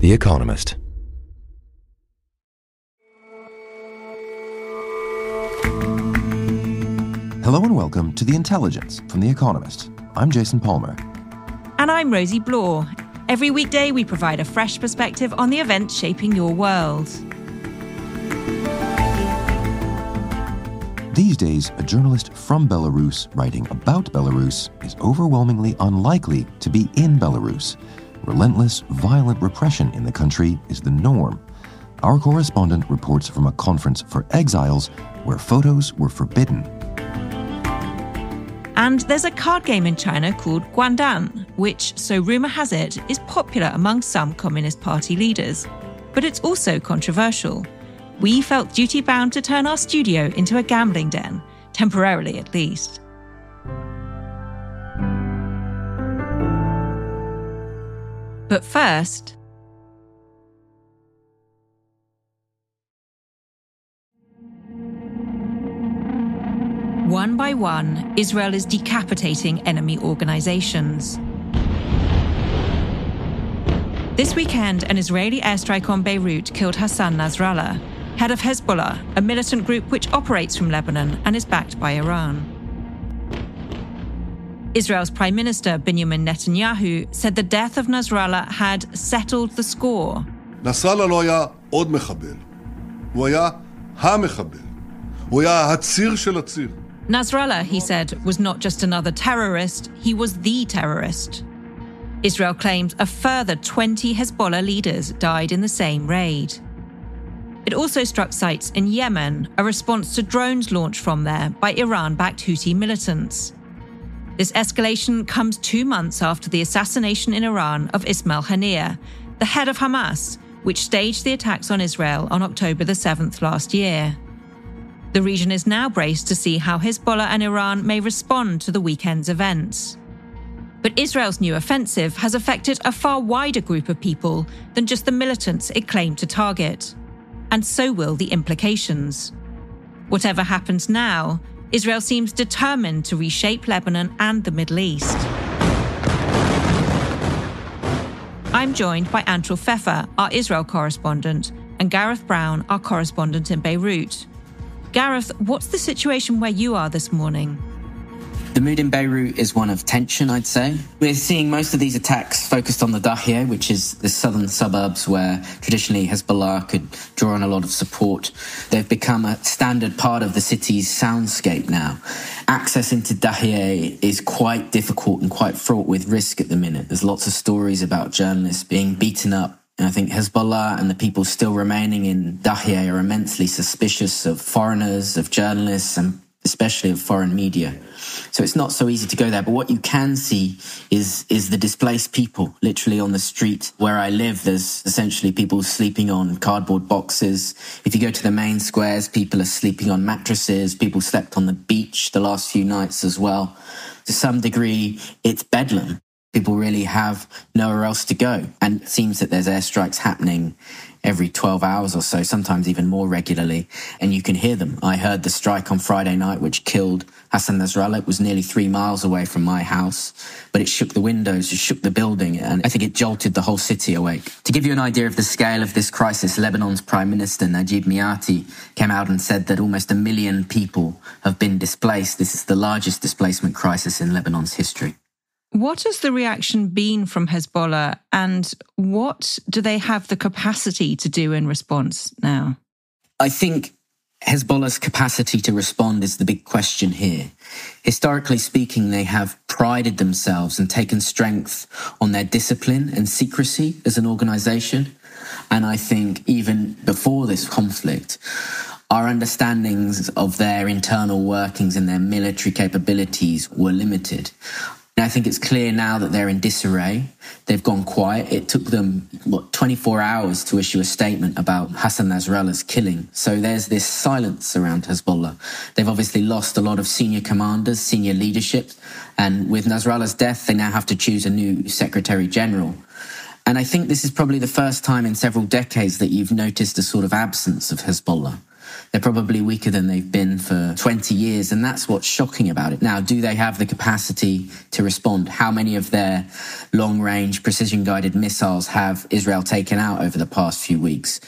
The Economist. Hello and welcome to The Intelligence from The Economist. I'm Jason Palmer. And I'm Rosie Blore. Every weekday we provide a fresh perspective on the events shaping your world. These days, a journalist from Belarus writing about Belarus is overwhelmingly unlikely to be in Belarus. Relentless, violent repression in the country is the norm. Our correspondent reports from a conference for exiles where photos were forbidden. And there's a card game in China called Guandan, which, so rumour has it, is popular among some Communist Party leaders. But it's also controversial. We felt duty-bound to turn our studio into a gambling den, temporarily at least. But first... One by one, Israel is decapitating enemy organizations. This weekend, an Israeli airstrike on Beirut killed Hassan Nasrallah, head of Hizbullah, a militant group which operates from Lebanon and is backed by Iran. Israel's Prime Minister Benjamin Netanyahu said the death of Nasrallah had settled the score. נסראללה לא היה עוד מחבל. הוא היה המחבל. הוא היה הציר של הציר. Nasrallah, he said, was not just another terrorist, he was the terrorist. Israel claims a further 20 Hezbollah leaders died in the same raid. It also struck sites in Yemen, a response to drones launched from there by Iran-backed Houthi militants. This escalation comes 2 months after the assassination in Iran of Ismail Haniyeh, the head of Hamas, which staged the attacks on Israel on October the 7th last year. The region is now braced to see how Hezbollah and Iran may respond to the weekend's events. But Israel's new offensive has affected a far wider group of people than just the militants it claimed to target. And so will the implications. Whatever happens now, Israel seems determined to reshape Lebanon and the Middle East. I'm joined by Antril Pfeffer, our Israel correspondent, and Gareth Brown, our correspondent in Beirut. Gareth, what's the situation where you are this morning? The mood in Beirut is one of tension, I'd say. We're seeing most of these attacks focused on the Dahiyeh, which is the southern suburbs where traditionally Hezbollah could draw on a lot of support. They've become a standard part of the city's soundscape now. Access into Dahiyeh is quite difficult and quite fraught with risk at the minute. There's lots of stories about journalists being beaten up. And I think Hezbollah and the people still remaining in Dahiyeh are immensely suspicious of foreigners, of journalists, and especially of foreign media. So it's not so easy to go there. But what you can see is the displaced people, literally on the street. Where I live, there's essentially people sleeping on cardboard boxes. If you go to the main squares, people are sleeping on mattresses. People slept on the beach the last few nights as well. To some degree, it's bedlam. People really have nowhere else to go. And it seems that there's airstrikes happening every 12 hours or so, sometimes even more regularly. And you can hear them. I heard the strike on Friday night, which killed Hassan Nasrallah. It was nearly 3 miles away from my house. But it shook the windows, it shook the building, and I think it jolted the whole city awake. To give you an idea of the scale of this crisis, Lebanon's Prime Minister, Najib Mikati, came out and said that almost 1 million people have been displaced. This is the largest displacement crisis in Lebanon's history. What has the reaction been from Hezbollah, and what do they have the capacity to do in response now? I think Hezbollah's capacity to respond is the big question here. Historically speaking, they have prided themselves and taken strength on their discipline and secrecy as an organisation. And I think even before this conflict, our understandings of their internal workings and their military capabilities were limited. I think it's clear now that they're in disarray. They've gone quiet. It took them, 24 hours to issue a statement about Hassan Nasrallah's killing. So there's this silence around Hezbollah. They've obviously lost a lot of senior commanders, senior leadership. And with Nasrallah's death, they now have to choose a new Secretary General. And I think this is probably the first time in several decades that you've noticed a sort of absence of Hezbollah. They're probably weaker than they've been for 20 years, and that's what's shocking about it. Now, do they have the capacity to respond? How many of their long-range, precision-guided missiles have Israel taken out over the past few weeks?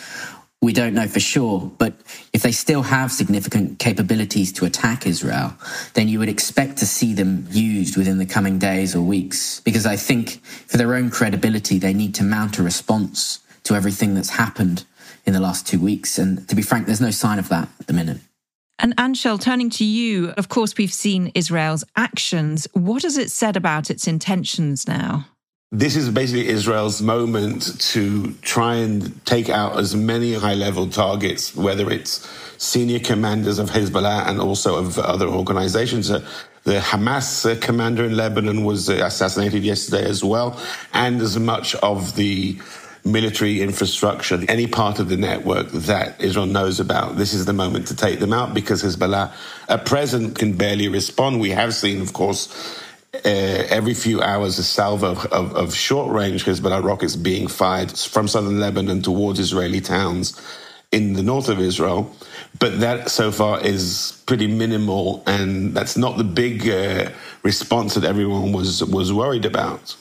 We don't know for sure, but if they still have significant capabilities to attack Israel, then you would expect to see them used within the coming days or weeks. Because I think for their own credibility, they need to mount a response to everything that's happened in the last 2 weeks. And to be frank, there's no sign of that at the minute. And Anshel, turning to you, of course, we've seen Israel's actions. What has it said about its intentions now? This is basically Israel's moment to try and take out as many high-level targets, whether it's senior commanders of Hizbullah and also of other organizations. The Hamas commander in Lebanon was assassinated yesterday as well, and as much of the military infrastructure, any part of the network that Israel knows about. This is the moment to take them out because Hezbollah at present can barely respond. We have seen, of course, every few hours a salvo of short-range Hezbollah rockets being fired from southern Lebanon towards Israeli towns in the north of Israel. But that so far is pretty minimal, and that's not the big response that everyone was worried about.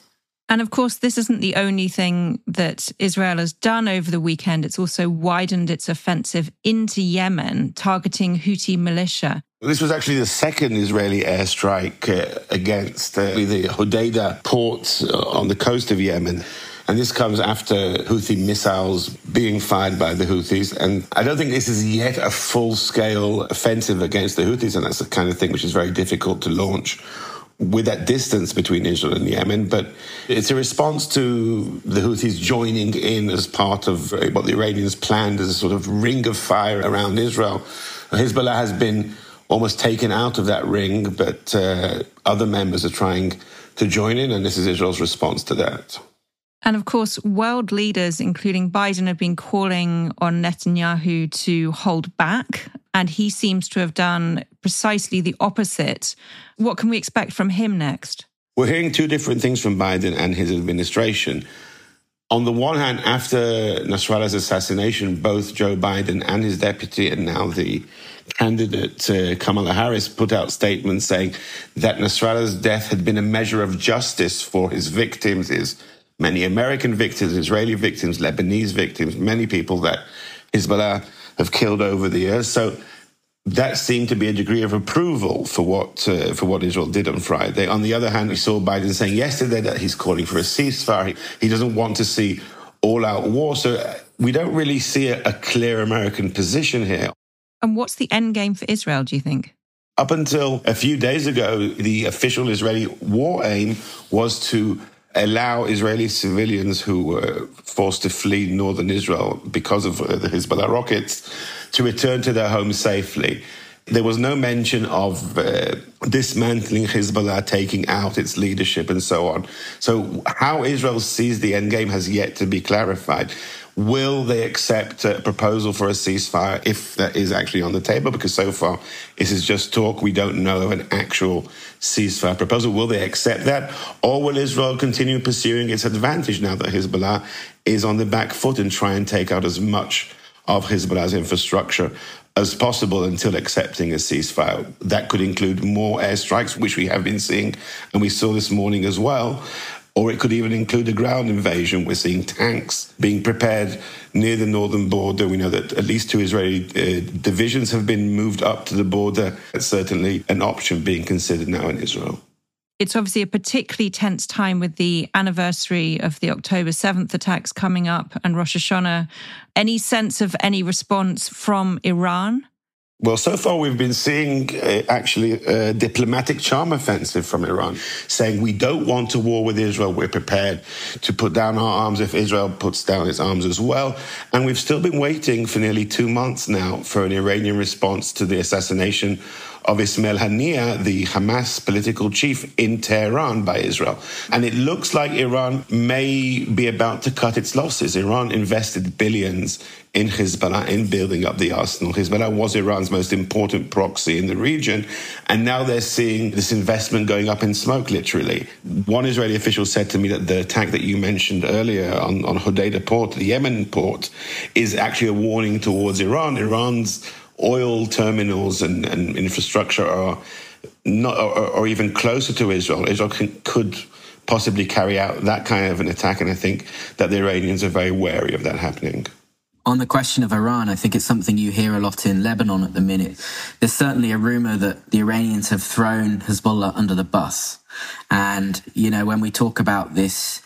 And of course, this isn't the only thing that Israel has done over the weekend. It's also widened its offensive into Yemen, targeting Houthi militia. This was actually the second Israeli airstrike against the Hodeidah port on the coast of Yemen. And this comes after Houthi missiles being fired by the Houthis. And I don't think this is yet a full-scale offensive against the Houthis, and that's the kind of thing which is very difficult to launch with that distance between Israel and Yemen. But it's a response to the Houthis joining in as part of what the Iranians planned as a sort of ring of fire around Israel. Hezbollah has been almost taken out of that ring, but other members are trying to join in, and this is Israel's response to that. And of course, world leaders, including Biden, have been calling on Netanyahu to hold back, and he seems to have done precisely the opposite. What can we expect from him next? We're hearing two different things from Biden and his administration. On the one hand, after Nasrallah's assassination, both Joe Biden and his deputy, and now the candidate Kamala Harris, put out statements saying that Nasrallah's death had been a measure of justice for his victims, his many American victims, Israeli victims, Lebanese victims, many people that Hezbollah have killed over the years. So that seemed to be a degree of approval for what Israel did on Friday. On the other hand, we saw Biden saying yesterday that he's calling for a ceasefire. He doesn't want to see all-out war. So we don't really see a clear American position here. And what's the end game for Israel, do you think? Up until a few days ago, the official Israeli war aim was to allow Israeli civilians who were forced to flee northern Israel because of the Hezbollah rockets to return to their homes safely. There was no mention of dismantling Hezbollah, taking out its leadership and so on. So how Israel sees the endgame has yet to be clarified. Will they accept a proposal for a ceasefire if that is actually on the table? Because so far, this is just talk. We don't know of an actual ceasefire proposal. Will they accept that? Or will Israel continue pursuing its advantage now that Hezbollah is on the back foot and try and take out as much of Hezbollah's infrastructure as possible until accepting a ceasefire? That could include more airstrikes, which we have been seeing, and we saw this morning as well. Or it could even include a ground invasion. We're seeing tanks being prepared near the northern border. We know that at least 2 Israeli divisions have been moved up to the border. It's certainly an option being considered now in Israel. It's obviously a particularly tense time with the anniversary of the October 7th attacks coming up and Rosh Hashanah. Any sense of any response from Iran? Well, so far we've been seeing actually a diplomatic charm offensive from Iran, saying we don't want a war with Israel. We're prepared to put down our arms if Israel puts down its arms as well. And we've still been waiting for nearly 2 months now for an Iranian response to the assassination of Ismail Haniyeh, the Hamas political chief in Tehran, by Israel. And it looks like Iran may be about to cut its losses. Iran invested billions in Hezbollah, in building up the arsenal. Hezbollah was Iran's most important proxy in the region, and now they're seeing this investment going up in smoke, literally. One Israeli official said to me that the attack that you mentioned earlier on Hodeidah port, the Yemen port, is actually a warning towards Iran. Iran's oil terminals and infrastructure are not, or even closer to Israel, could possibly carry out that kind of an attack. And I think that the Iranians are very wary of that happening. On the question of Iran, I think it's something you hear a lot in Lebanon at the minute. There's certainly a rumor that the Iranians have thrown Hezbollah under the bus. And, when we talk about this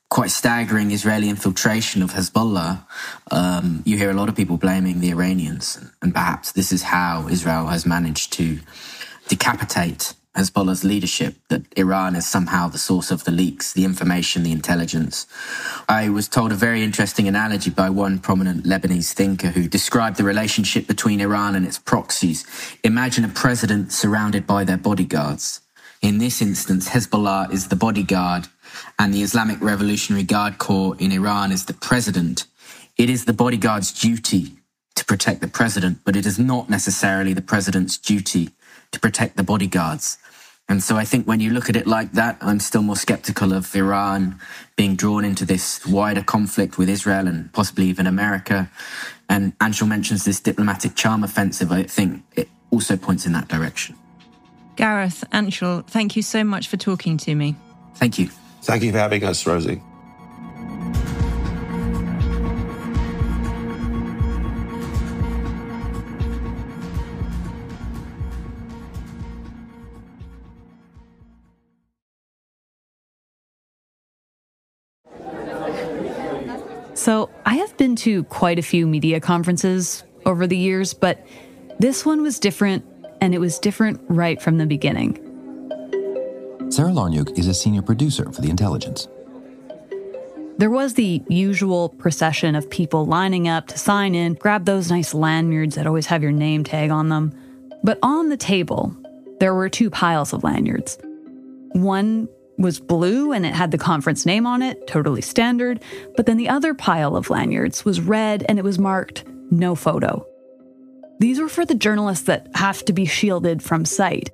quite staggering Israeli infiltration of Hezbollah, you hear a lot of people blaming the Iranians. And perhaps this is how Israel has managed to decapitate Hezbollah's leadership, that Iran is somehow the source of the leaks, the information, the intelligence. I was told a very interesting analogy by one prominent Lebanese thinker who described the relationship between Iran and its proxies. Imagine a president surrounded by their bodyguards. In this instance, Hezbollah is the bodyguard and the Islamic Revolutionary Guard Corps in Iran is the president. It is the bodyguard's duty to protect the president, but it is not necessarily the president's duty to protect the bodyguards. And so I think when you look at it like that, I'm still more skeptical of Iran being drawn into this wider conflict with Israel and possibly even America. And Anshul mentions this diplomatic charm offensive. I think it also points in that direction. Gareth, Anshul, thank you so much for talking to me. Thank you. Thank you for having us, Rosie. So I have been to quite a few media conferences over the years, but this one was different, and it was different right from the beginning. Sarah Larniuk is a senior producer for The Intelligence. There was the usual procession of people lining up to sign in, grab those nice lanyards that always have your name tag on them. But on the table, there were two piles of lanyards. One was blue and it had the conference name on it, totally standard. But then the other pile of lanyards was red and it was marked no photo. These were for the journalists that have to be shielded from sight.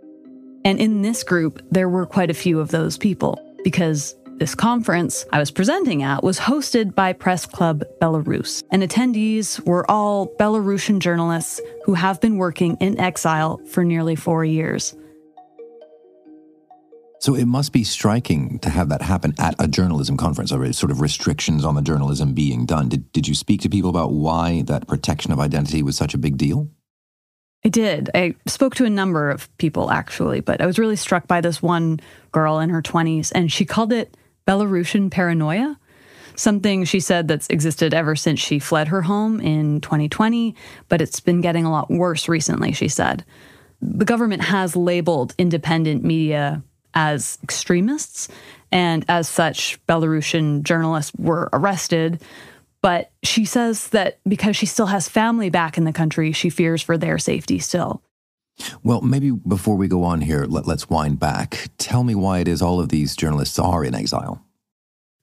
And in this group, there were quite a few of those people because this conference I was presenting at was hosted by Press Club Belarus, and attendees were all Belarusian journalists who have been working in exile for nearly 4 years. So it must be striking to have that happen at a journalism conference, or sort of restrictions on the journalism being done. Did you speak to people about why that protection of identity was such a big deal? I did. I spoke to a number of people, actually, but I was really struck by this one girl in her 20s, and she called it Belarusian paranoia, something she said that's existed ever since she fled her home in 2020, but it's been getting a lot worse recently, she said. The government has labeled independent media as extremists, and as such, Belarusian journalists were arrested. But she says that because she still has family back in the country, she fears for their safety still. Well, maybe before we go on here, let's wind back. Tell me why it is all of these journalists are in exile.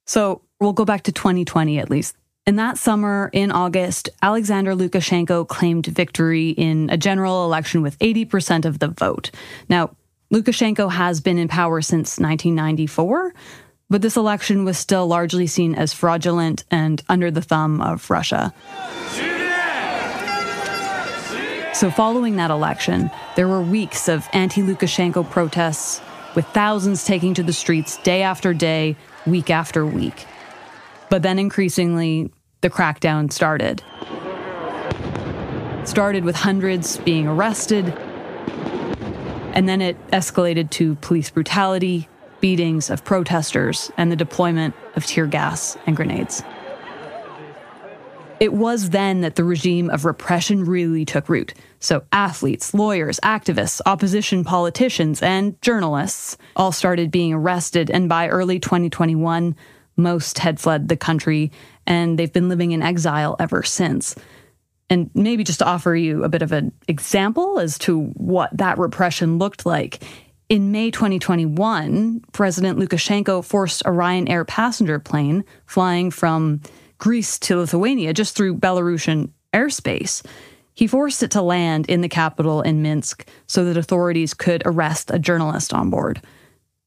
So we'll go back to 2020 at least. In that summer, in August, Alexander Lukashenko claimed victory in a general election with 80% of the vote. Now, Lukashenko has been in power since 1994, but this election was still largely seen as fraudulent and under the thumb of Russia. So following that election, there were weeks of anti-Lukashenko protests, with thousands taking to the streets day after day, week after week. But then increasingly, the crackdown started. It started with hundreds being arrested, and then it escalated to police brutality, beatings of protesters, and the deployment of tear gas and grenades. It was then that the regime of repression really took root. So athletes, lawyers, activists, opposition politicians, and journalists all started being arrested, and by early 2021, most had fled the country, and they've been living in exile ever since. And maybe just to offer you a bit of an example as to what that repression looked like, in May 2021, President Lukashenko forced a Ryanair passenger plane flying from Greece to Lithuania just through Belarusian airspace. He forced it to land in the capital in Minsk so that authorities could arrest a journalist on board.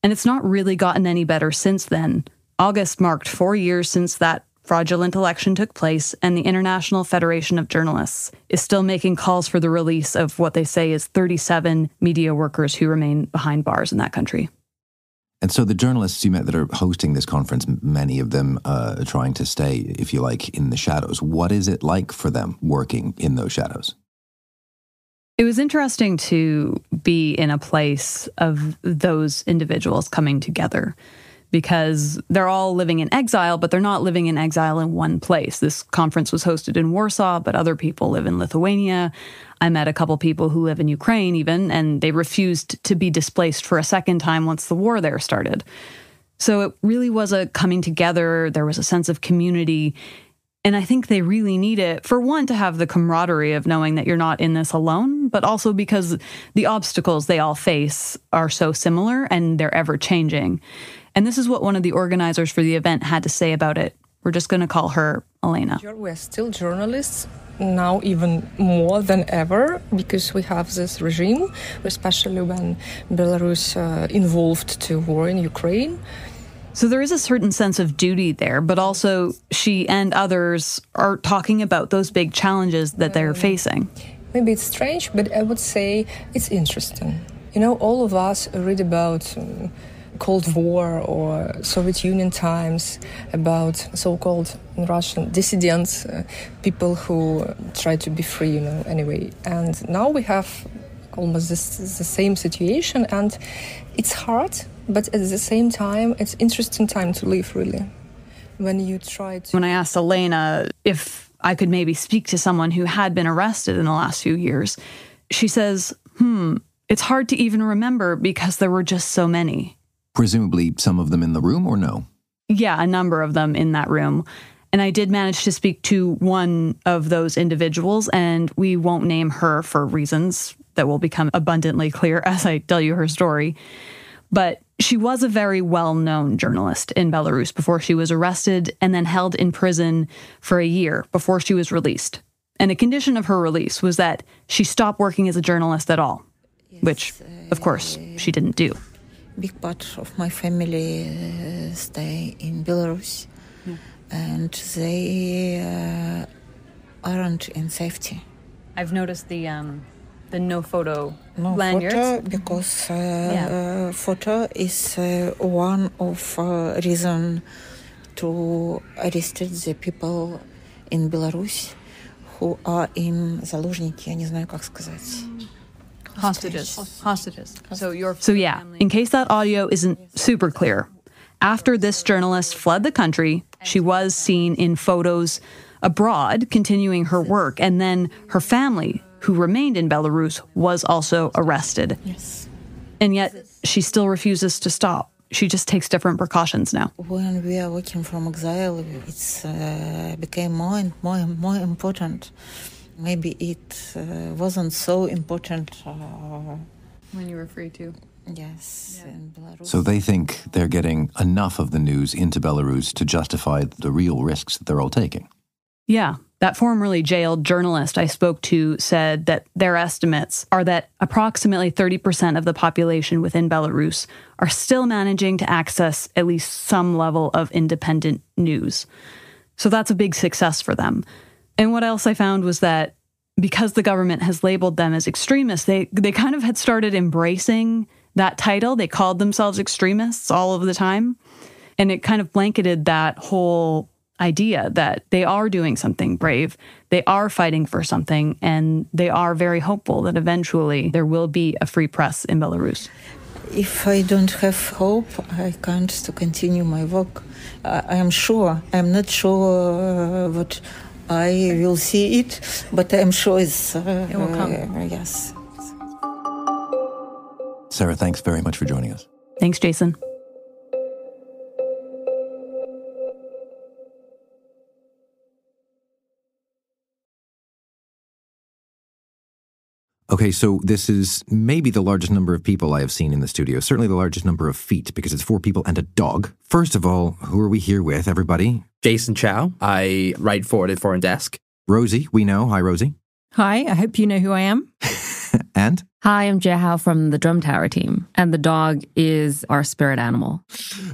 And it's not really gotten any better since then. August marked 4 years since that fraudulent election took place, and the International Federation of Journalists is still making calls for the release of what they say is 37 media workers who remain behind bars in that country. And so the journalists you met that are hosting this conference, many of them trying to stay, if you like, in the shadows. What is it like for them working in those shadows? It was interesting to be in a place of those individuals coming together because they're all living in exile, but they're not living in exile in one place. This conference was hosted in Warsaw, but other people live in Lithuania. I met a couple people who live in Ukraine even, and they refused to be displaced for a second time once the war there started. So it really was a coming together. There was a sense of community. And I think they really need it, for one, to have the camaraderie of knowing that you're not in this alone, but also because the obstacles they all face are so similar and they're ever changing. And this is what one of the organizers for the event had to say about it. We're just going to call her Elena. We're still journalists, now even more than ever, because we have this regime, especially when Belarus involved to war in Ukraine. So there is a certain sense of duty there, but also she and others are talking about those big challenges that they're facing. Maybe it's strange, but I would say it's interesting. You know, all of us read about Cold War or Soviet Union times, about so-called Russian dissidents, people who try to be free, you know, anyway. And now we have almost the same situation, and it's hard. But at the same time, it's interesting time to live, really. When you try to... When I asked Elena if I could maybe speak to someone who had been arrested in the last few years, she says, it's hard to even remember because there were just so many. Presumably some of them in the room, or no? Yeah, a number of them in that room. And I did manage to speak to one of those individuals, and we won't name her for reasons that will become abundantly clear as I tell you her story. But she was a very well-known journalist in Belarus before she was arrested and then held in prison for a year before she was released. And a condition of her release was that she stop working as a journalist at all, which, of course, she didn't do. Big part of my family stay in Belarus, and they aren't in safety. I've noticed the no photo lanyards. Photo, because photo is one of reason to arrest the people in Belarus who are in заложники, я не знаю, как сказать. Hostages. So yeah, in case that audio isn't super clear, after this journalist fled the country, she was seen in photos abroad continuing her work, and then her family, who remained in Belarus, was also arrested. Yes. And yet she still refuses to stop. She just takes different precautions now. When we are working from exile, it's became more and more important. Maybe it wasn't so important when you were free too. Yes, in Belarus. So they think they're getting enough of the news into Belarus to justify the real risks that they're all taking. Yeah, that formerly jailed journalist I spoke to said that their estimates are that approximately 30% of the population within Belarus are still managing to access at least some level of independent news. So that's a big success for them. And what else I found was that because the government has labeled them as extremists, they kind of had started embracing that title. They called themselves extremists all of the time. And it kind of blanketed that whole idea that they are doing something brave, they are fighting for something, and they are very hopeful that eventually there will be a free press in Belarus. If I don't have hope, I can't to continue my work. I am sure. I'm not sure what I will see it, but I'm sure it will come. Yes. Sarah, thanks very much for joining us. Thanks, Jason. Okay, so this is maybe the largest number of people I have seen in the studio, certainly the largest number of feet, because it's 4 people and a dog. First of all, who are we here with, everybody? Jason Chow. I write for the Foreign Desk. Rosie, we know. Hi, Rosie. Hi, I hope you know who I am. And? Hi, I'm Jehao from the Drum Tower team, and the dog is our spirit animal.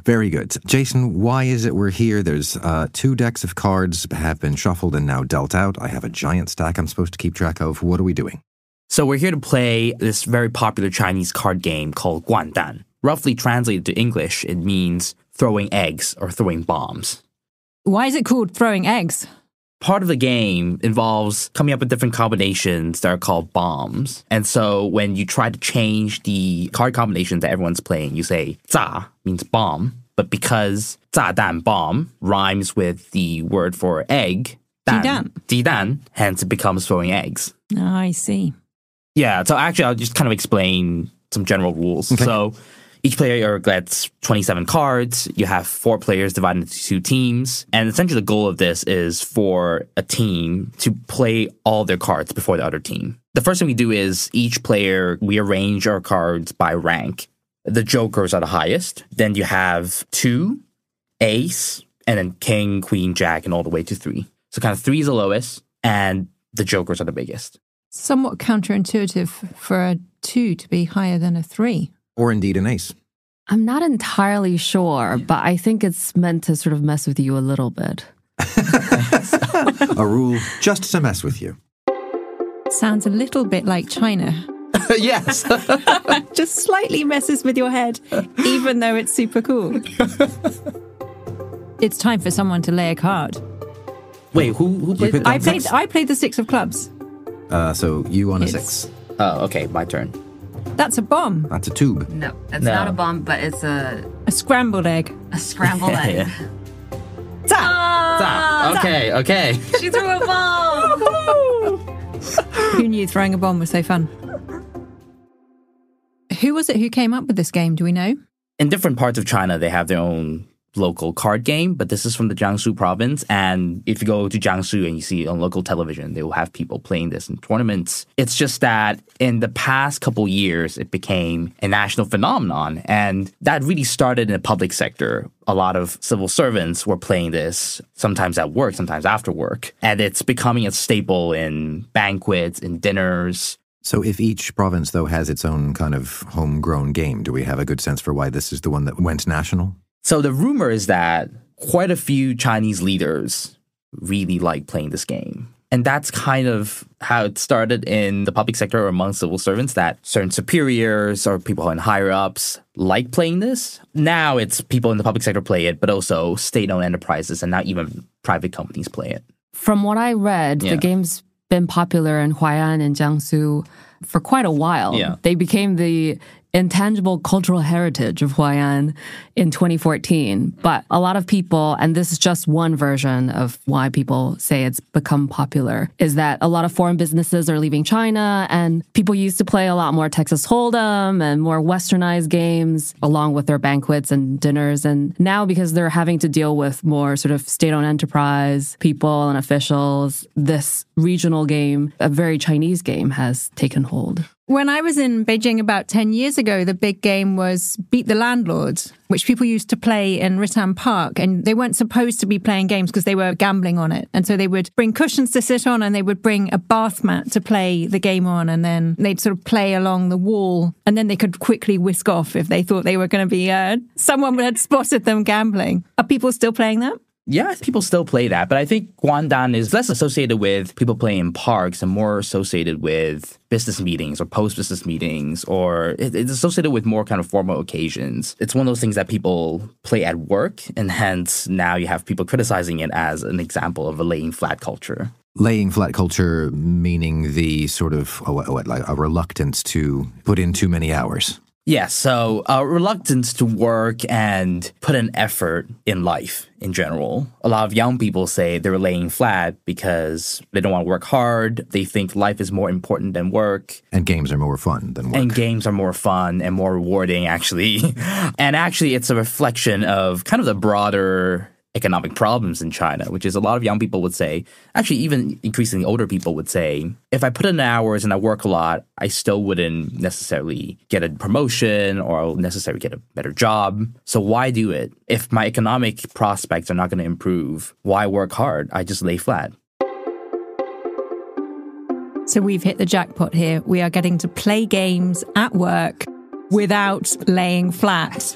Very good. Jason, why is it we're here? There's 2 decks of cards have been shuffled and now dealt out. I have a giant stack I'm supposed to keep track of. What are we doing? So we're here to play this very popular Chinese card game called Guandan. Roughly translated to English, it means throwing eggs or throwing bombs. Why is it called throwing eggs? Part of the game involves coming up with different combinations that are called bombs. And so when you try to change the card combinations that everyone's playing, you say 炸 means bomb. But because 炸弹 bomb rhymes with the word for egg, 鸡蛋, hence it becomes throwing eggs. Oh, I see. Yeah, so actually I'll just kind of explain some general rules. Okay. So each player gets 27 cards. You have 4 players divided into 2 teams. And essentially the goal of this is for a team to play all their cards before the other team. The first thing we do is each player, we arrange our cards by rank. The jokers are the highest. Then you have 2, ace, and then king, queen, jack, and all the way to 3. So kind of 3 is the lowest, and the jokers are the biggest. Somewhat counterintuitive for a 2 to be higher than a 3. Or indeed an ace. I'm not entirely sure, but I think it's meant to sort of mess with you a little bit. A rule just to mess with you. Sounds a little bit like China. Yes. Just slightly messes with your head, even though it's super cool. It's time for someone to lay a card. Wait, who played? I played the 6 of clubs. So you on a 6. Oh, okay, my turn. That's a bomb. That's a tube. No, it's not a bomb, but it's a scrambled egg. A scrambled egg. Okay. She threw a bomb. Who knew throwing a bomb was so fun? Who was it who came up with this game? Do we know? In different parts of China, they have their own local card game, but this is from the Jiangsu province. And if you go to Jiangsu and you see it on local television, they will have people playing this in tournaments. It's just that in the past couple years, it became a national phenomenon. And that really started in the public sector. A lot of civil servants were playing this, sometimes at work, sometimes after work. And it's becoming a staple in banquets, in dinners. So if each province, though, has its own kind of homegrown game, do we have a good sense for why this is the one that went national? So the rumor is that quite a few Chinese leaders really like playing this game. And that's kind of how it started in the public sector or among civil servants, that certain superiors or people in higher ups like playing this. Now it's people in the public sector play it, but also state-owned enterprises and now even private companies play it. From what I read, the game's been popular in Huai'an and Jiangsu for quite a while. Yeah. They became the intangible cultural heritage of Huai'an in 2014. But a lot of people, and this is just one version of why people say it's become popular, is that a lot of foreign businesses are leaving China, and people used to play a lot more Texas Hold'em and more westernized games along with their banquets and dinners. And now, because they're having to deal with more sort of state-owned enterprise people and officials, this regional game, a very Chinese game, has taken hold. When I was in Beijing about 10 years ago, the big game was Beat the Landlord, which people used to play in Ritan Park. And they weren't supposed to be playing games because they were gambling on it. And so they would bring cushions to sit on and they would bring a bath mat to play the game on. And then they'd sort of play along the wall. And then they could quickly whisk off if they thought they were going to be, someone had spotted them gambling. Are people still playing that? Yeah, people still play that, but I think Guandan is less associated with people playing in parks and more associated with business meetings or post-business meetings, or it's associated with more kind of formal occasions. It's one of those things that people play at work, and hence now you have people criticizing it as an example of a laying flat culture. Laying flat culture meaning the sort of, like a reluctance to put in too many hours. Yeah, so a reluctance to work and put an effort in life in general. A lot of young people say they're laying flat because they don't want to work hard. They think life is more important than work. And games are more fun than work. And games are more fun and more rewarding, actually. And actually, it's a reflection of kind of the broader economic problems in China, which is a lot of young people would say, actually even increasingly older people would say, if I put in hours and I work a lot, I still wouldn't necessarily get a promotion or necessarily get a better job. So why do it? If my economic prospects are not going to improve, why work hard? I just lay flat. So we've hit the jackpot here. We are getting to play games at work without laying flat.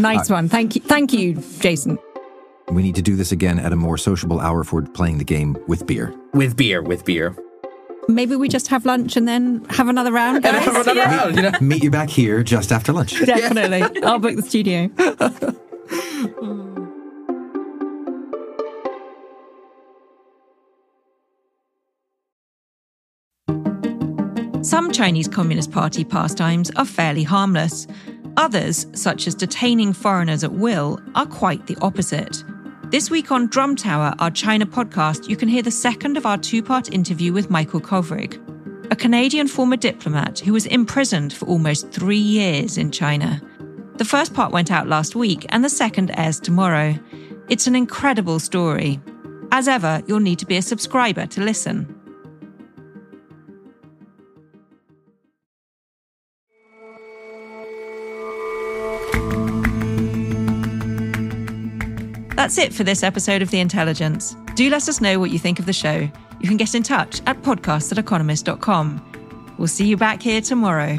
Nice one. Thank you, Jason. We need to do this again at a more sociable hour for playing the game with beer. With beer. Maybe we just have lunch and then have another round, guys. Meet you back here just after lunch. Definitely. I'll book the studio. Some Chinese Communist Party pastimes are fairly harmless. Others, such as detaining foreigners at will, are quite the opposite. This week on Drum Tower, our China podcast, you can hear the second of our two-part interview with Michael Kovrig, a Canadian former diplomat who was imprisoned for almost 3 years in China. The first part went out last week and the second airs tomorrow. It's an incredible story. As ever, you'll need to be a subscriber to listen. That's it for this episode of The Intelligence. Do let us know what you think of the show. You can get in touch at podcast@economist.com. We'll see you back here tomorrow.